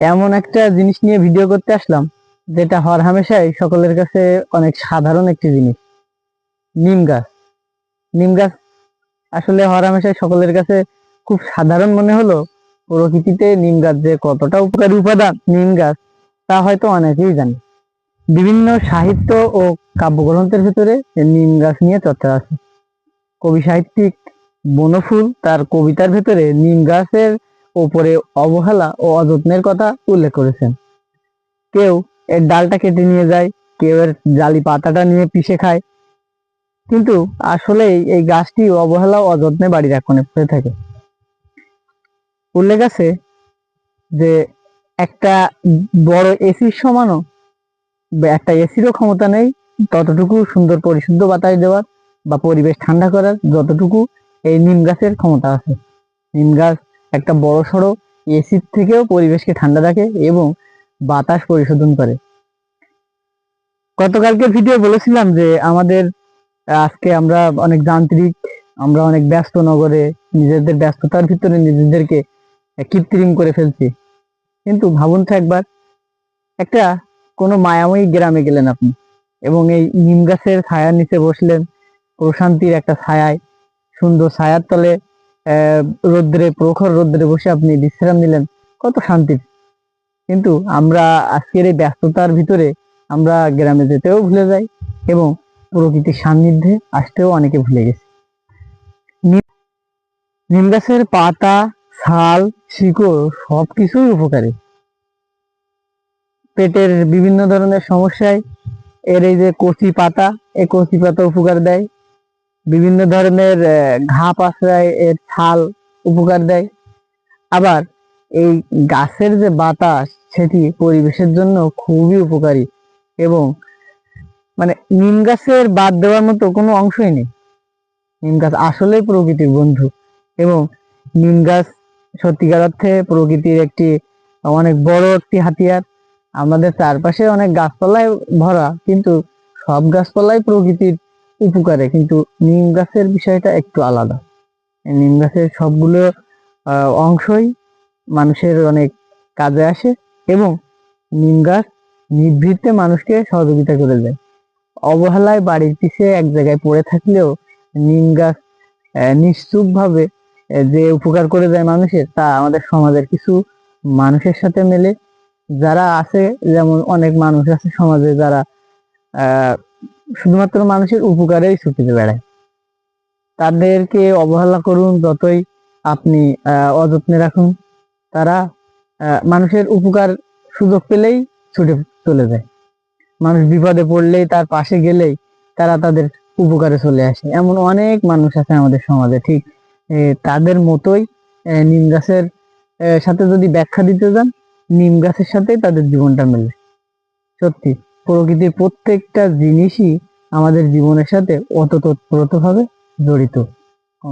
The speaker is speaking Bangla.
এমন একটা জিনিস নিয়ে ভিডিও করতে আসলাম যেটা হরহামেশাই সকলের কাছে অনেক সাধারণ একটি জিনিস। নিম গাছ। নিম গাছ আসলে হরহামেশাই সকলের কাছে খুব সাধারণ মনে হলো, প্রকৃতিতে নিম গাছ যে কতটা উপকারী উপাদান নিম গাছ তা হয়তো অনেকেই জানে। বিভিন্ন সাহিত্য ও কাব্যগ্রন্থের ভিতরে নিম গাছ নিয়ে চর্চা আছে। কবি সাহিত্যিক বনফুল তার কবিতার ভেতরে নিম গাছের ওপরে অবহেলা ও অযত্নের কথা উল্লেখ করেছেন। কেউ এর ডালটা কেটে নিয়ে যায়, কেউ এর জালি পাতাটা নিয়ে পিষে খায়, কিন্তু আসলে এই গাছটি অবহেলা ও অযত্নে বাড়ির এক কোণে পড়ে থাকে। উল্লেখ আছে যে একটা বড় এসির সমানও, একটা এসিরও ক্ষমতা নেই ততটুকু সুন্দর পরিশুদ্ধ বাতাস দেওয়ার বা পরিবেশ ঠান্ডা করার যতটুকু এই নিম গাছের ক্ষমতা আছে। নিম গাছ একটা বড় সড়ো এসির থেকেও পরিবেশকে ঠান্ডা রাখে এবং বাতাস পরিশোধন করে। গতকালকে ভিডিও বলেছিলাম যে আমাদের আজকে আমরা অনেক যান্ত্রিক, আমরা অনেক ব্যস্ত নগরে নিজেদের ব্যস্ততার ভিতরে নিজেদেরকে কৃত্রিম করে ফেলছি। কিন্তু ভাবুন তো একবার, একটা কোনো মায়াময়ী গ্রামে গেলেন আপনি এবং এই নিম গাছের ছায়ার নিচে বসলেন, প্রশান্তির একটা ছায়ায়, সুন্দর ছায়ার তলে রোদ্রে, প্রখর রোদ্রে বসে আপনি বিশ্রাম নিলেন, কত শান্তির। কিন্তু আমরা আজকের এই ব্যস্ততার ভিতরে আমরা গ্রামে যেতেও ভুলে যাই এবং প্রকৃতির সান্নিধ্যে আসতেও অনেকে ভুলে গেছে। নিম গাছের পাতা, ছাল, শিকড় সবকিছুই উপকারী। পেটের বিভিন্ন ধরনের সমস্যায় এর এই যে কচি পাতা, এই কচি পাতা উপকার দেয়। বিভিন্ন ধরনের ঘা পাশরায় এর ছাল উপকার দেয়। আবার এই গাছের যে বাতাস সেটি পরিবেশের জন্য খুবই উপকারী এবং মানে নিম গাছের বাদ দেওয়ার মতো কোনো অংশই নেই। নিম গাছ আসলেই প্রকৃতির বন্ধু এবং নিম গাছ সত্যিকার অর্থে প্রকৃতির একটি অনেক বড় একটি হাতিয়ার। আমাদের চারপাশে অনেক গাছপালায় ভরা, কিন্তু সব গাছপালাই প্রকৃতির উপকারে, কিন্তু নিম গাছের বিষয়টা একটু আলাদা। নিম গাছের সবগুলো অংশই মানুষের অনেক কাজে আসে এবং নিম গাছ নিভৃতে মানুষকে সহযোগিতা করে দেয়। অবহেলায় বাড়ির পিছিয়ে এক জায়গায় পড়ে থাকলেও নিম গাছ নিশ্চুপ ভাবে যে উপকার করে যায় মানুষের, তা আমাদের সমাজের কিছু মানুষের সাথে মেলে। যারা আছে, যেমন অনেক মানুষ আছে সমাজে যারা শুধুমাত্র মানুষের উপকারেই ছুটে বেড়ায়। তাদেরকে অবহেলা করুন যতই, আপনি অযত্নে রাখুন, তারা মানুষের উপকার সুযোগ পেলেই ছুটে চলে যায়। মানুষ বিপদে পড়লেই, তার পাশে গেলেই তারা তাদের উপকারে চলে আসে। এমন অনেক মানুষ আছে আমাদের সমাজে। ঠিক তাদের মতোই নিম গাছের সাথে যদি ব্যাখ্যা দিতে যান, নিম গাছের সাথেই তাদের জীবনটা মেলে। সত্যি প্রকৃতির প্রত্যেকটা জিনিসই আমাদের জীবনের সাথে ওতপ্রোতভাবে জড়িত।